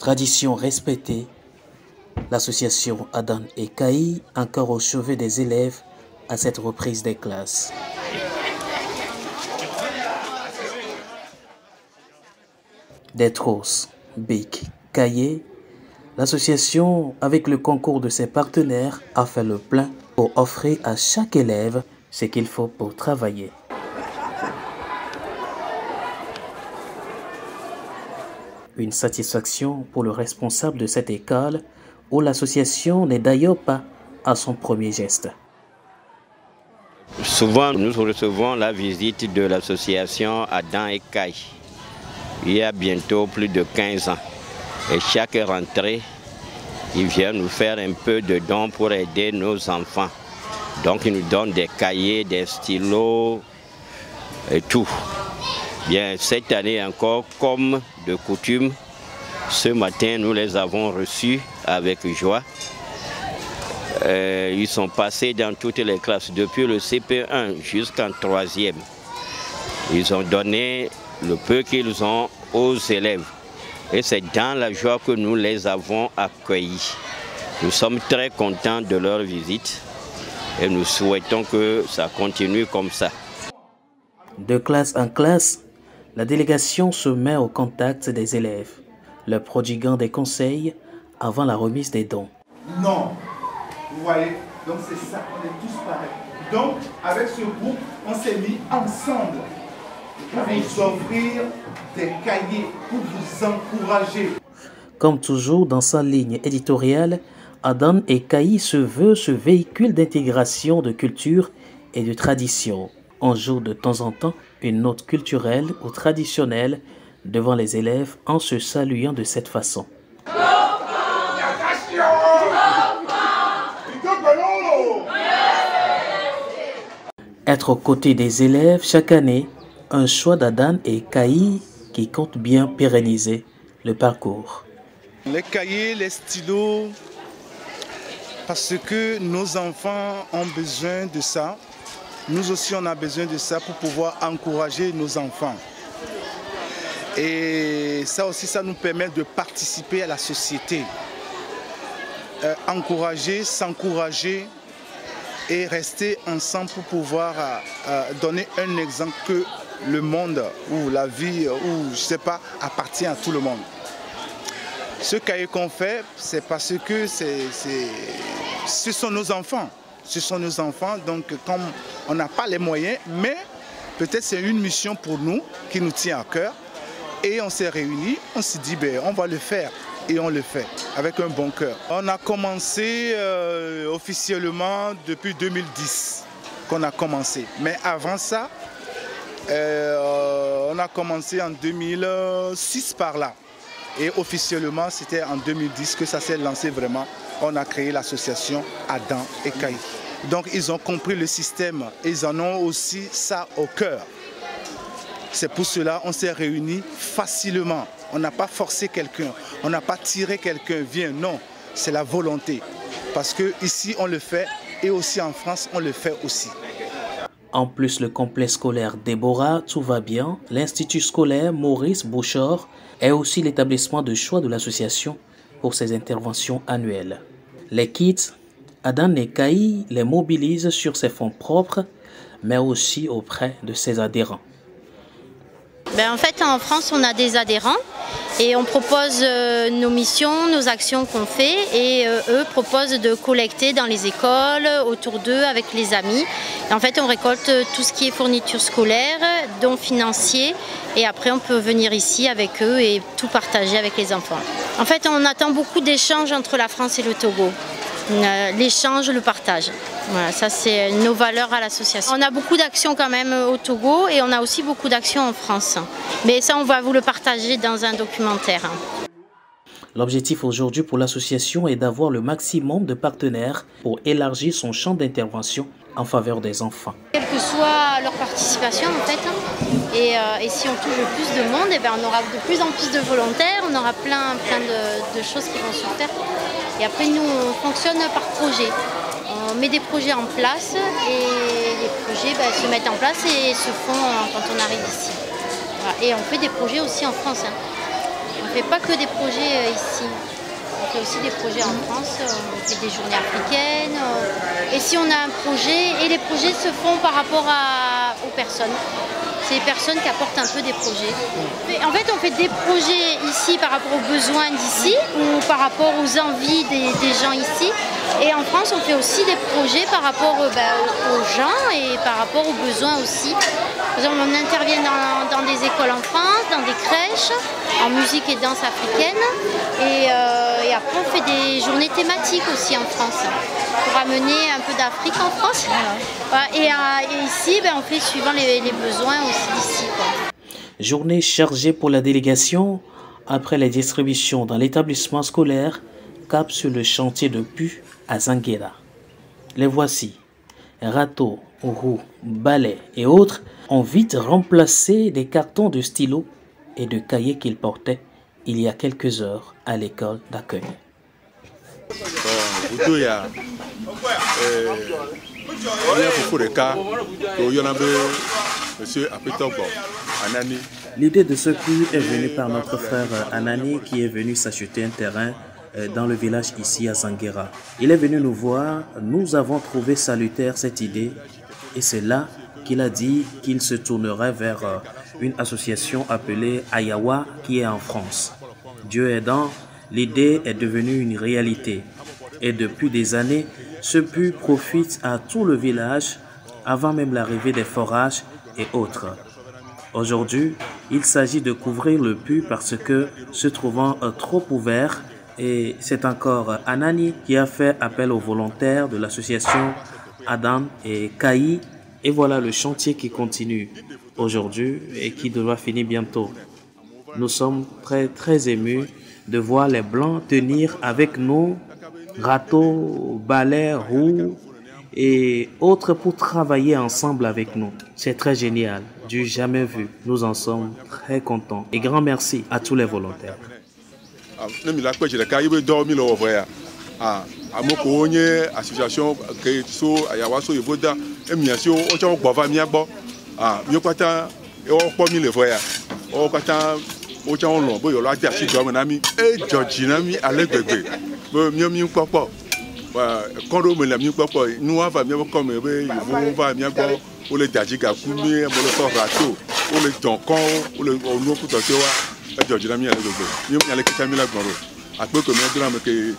Tradition respectée, l'association Adan et Kayi encore au chevet des élèves à cette reprise des classes. Des trousses, bics, cahiers, l'association, avec le concours de ses partenaires, a fait le plein pour offrir à chaque élève ce qu'il faut pour travailler. Une satisfaction pour le responsable de cette école où l'association n'est d'ailleurs pas à son premier geste. Souvent, nous recevons la visite de l'association Adan et Kayi. Il y a bientôt plus de 15 ans. Et chaque rentrée, ils viennent nous faire un peu de dons pour aider nos enfants. Donc ils nous donnent des cahiers, des stylos et tout. Bien, cette année encore, comme de coutume, ce matin, nous les avons reçus avec joie. Ils sont passés dans toutes les classes, depuis le CP1 jusqu'en 3e. Ils ont donné le peu qu'ils ont aux élèves. Et c'est dans la joie que nous les avons accueillis. Nous sommes très contents de leur visite et nous souhaitons que ça continue comme ça. De classe en classe, la délégation se met au contact des élèves, leur prodiguant des conseils avant la remise des dons. Non, vous voyez, donc c'est ça, on est tous pareils. Donc, avec ce groupe, on s'est mis ensemble pour vous offrir des cahiers, pour vous encourager. Comme toujours dans sa ligne éditoriale, Adan et Kayi se veut ce véhicule d'intégration de culture et de tradition. On joue de temps en temps une note culturelle ou traditionnelle devant les élèves en se saluant de cette façon. Être aux côtés des élèves chaque année, un choix d'Adan et Kayi qui compte bien pérenniser le parcours. Les cahiers, les stylos, parce que nos enfants ont besoin de ça. Nous aussi, on a besoin de ça pour pouvoir encourager nos enfants. Et ça aussi, ça nous permet de participer à la société. Encourager, s'encourager et rester ensemble pour pouvoir donner un exemple que le monde ou la vie, ou je ne sais pas, appartient à tout le monde. Ce cahier qu'on fait, c'est parce que ce sont nos enfants. Ce sont nos enfants, donc comme on n'a pas les moyens, mais peut-être c'est une mission pour nous qui nous tient à cœur. Et on s'est réunis, on s'est dit, ben, on va le faire. Et on le fait avec un bon cœur. On a commencé officiellement depuis 2010 qu'on a commencé. Mais avant ça, on a commencé en 2006 par là. Et officiellement, c'était en 2010 que ça s'est lancé vraiment. On a créé l'association Adan et Kayi. Donc ils ont compris le système, ils en ont aussi ça au cœur. C'est pour cela qu'on s'est réunis facilement. On n'a pas forcé quelqu'un, on n'a pas tiré quelqu'un, viens, non. C'est la volonté. Parce que ici on le fait et aussi en France on le fait aussi. En plus, le complexe scolaire Déborah, tout va bien. L'institut scolaire Maurice Bouchard est aussi l'établissement de choix de l'association pour ses interventions annuelles. Les kids, Adan et Kayi les mobilisent sur ses fonds propres, mais aussi auprès de ses adhérents. En fait, en France, on a des adhérents et on propose nos missions, nos actions qu'on fait et eux proposent de collecter dans les écoles, autour d'eux, avec les amis. Et en fait, on récolte tout ce qui est fourniture scolaire, dons financiers et après on peut venir ici avec eux et tout partager avec les enfants. En fait, on attend beaucoup d'échanges entre la France et le Togo. L'échange, le partage. Voilà, ça c'est nos valeurs à l'association. On a beaucoup d'actions quand même au Togo et on a aussi beaucoup d'actions en France. Mais ça on va vous le partager dans un documentaire. L'objectif aujourd'hui pour l'association est d'avoir le maximum de partenaires pour élargir son champ d'intervention en faveur des enfants. Quelle que soit leur participation en fait, et si on touche le plus de monde, on aura de plus en plus de volontaires, on aura plein de choses qui vont se faire. Et après nous on fonctionne par projet. On met des projets en place et les projets se mettent en place et se font quand on arrive ici. Voilà. Et on fait des projets aussi en France. On fait pas que des projets ici. On fait aussi des projets en France, on fait des journées africaines. Et si on a un projet, et les projets se font par rapport aux personnes. C'est les personnes qui apportent un peu des projets. En fait, on fait des projets ici par rapport aux besoins d'ici ou par rapport aux envies des gens ici. Et en France, on fait aussi des projets par rapport aux gens et par rapport aux besoins aussi. Par exemple, on intervient dans des écoles en France, dans des crèches, en musique et danse africaine. Et après, on fait des journées thématiques aussi en France pour amener un peu d'Afrique en France. Et ici, on fait suivant les besoins aussi d'ici. Journée chargée pour la délégation après les distributions dans l'établissement scolaire, cap sur le chantier de Pu à Zanguera. Les voici. Râteaux, roues, balais et autres ont vite remplacé des cartons de stylos et de cahiers qu'ils portaient il y a quelques heures à l'école d'accueil. L'idée de ce puits est venue par notre frère Anani qui est venu s'acheter un terrain dans le village ici à Zanguera. Il est venu nous voir, nous avons trouvé salutaire cette idée et c'est là qu'il a dit qu'il se tournerait vers une association appelée Ayawa qui est en France. Dieu aidant, l'idée est devenue une réalité et depuis des années, ce puits profite à tout le village avant même l'arrivée des forages et autres. Aujourd'hui, il s'agit de couvrir le puits parce que se trouvant trop ouvert, et c'est encore Anani qui a fait appel aux volontaires de l'association Adam et Kaï. Et voilà le chantier qui continue aujourd'hui et qui devra finir bientôt. Nous sommes très émus de voir les Blancs tenir avec nous râteaux, balais, roues et autres pour travailler ensemble avec nous. C'est très génial, du jamais vu. Nous en sommes très contents. Et grand merci à tous les volontaires. Association Ayawa so Yevoda émission o tchon gbova mi agbo mi pata o po mi le voya o pata o tchon lo bo yo lo ati asi do na mi George na mi alegbegbe bo mi popo kondo me la mi popo nu ava mi ko me be yo va mi agbo o le daji ga ku mi mo le so rato o le don kon o le onu ku to wa George na mi alegbegbe mi ale kita mi la gboro ape ko mi dura me ke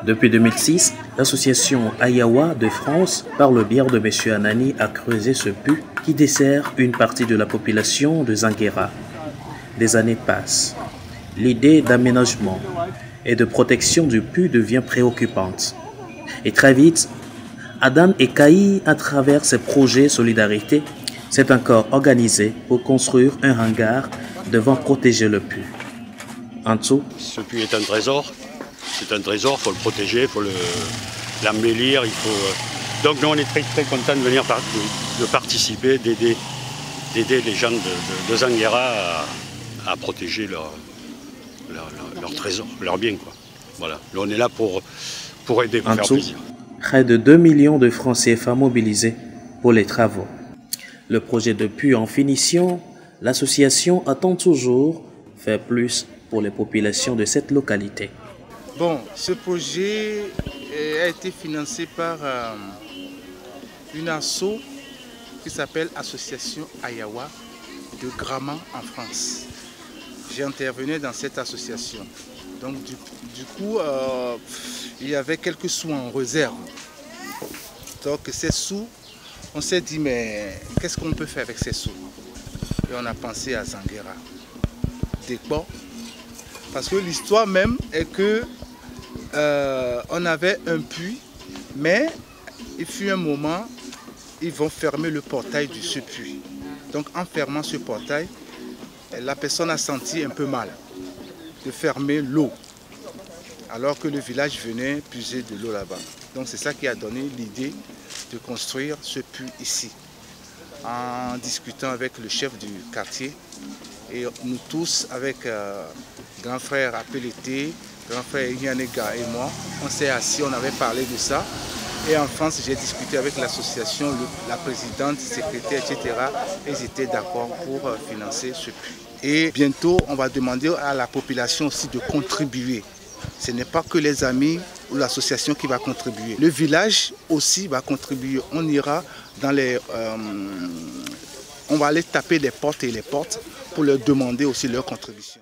Depuis 2006, l'association Ayawa de France, par le biais de M. Anani, a creusé ce puits qui dessert une partie de la population de Zanguera. Des années passent. L'idée d'aménagement et de protection du puits devient préoccupante. Et très vite, Adam et Kaï, à travers ces projets Solidarité, s'est encore organisé pour construire un hangar devant protéger le puits. En tout, ce puits est un trésor. C'est un trésor, il faut le protéger, il faut l'embellir. Donc nous on est très contents de venir de participer, d'aider les gens de Zanguera à protéger leur trésor, leur bien, quoi. Voilà. Là, on est là pour aider, pour faire plaisir. Près de 2 millions de francs CFA mobilisés pour les travaux. Le projet de puits en finition, l'association attend toujours faire plus pour les populations de cette localité. Bon, ce projet a été financé par une asso qui s'appelle Association Ayawa de Graman en France. J'ai intervenu dans cette association. Donc du coup, il y avait quelques sous en réserve. Donc ces sous, on s'est dit, mais qu'est-ce qu'on peut faire avec ces sous? Et on a pensé à Zanguera. D'accord. Parce que l'histoire même est que on avait un puits, mais il fut un moment, ils vont fermer le portail de ce puits. Donc en fermant ce portail, la personne a senti un peu mal de fermer l'eau, alors que le village venait puiser de l'eau là-bas. Donc c'est ça qui a donné l'idée de construire ce puits ici. En discutant avec le chef du quartier et nous tous avec grand frère Apelete, grand frère Yanega et moi, on s'est assis, on avait parlé de ça Et en France, j'ai discuté avec l'association, la présidente, secrétaire, etc. Ils étaient d'accord pour financer ce puits. Et bientôt, on va demander à la population aussi de contribuer. Ce n'est pas que les amis ou l'association qui va contribuer. Le village aussi va contribuer. On ira dans les... on va aller taper les portes et les portes pour leur demander aussi leur contribution.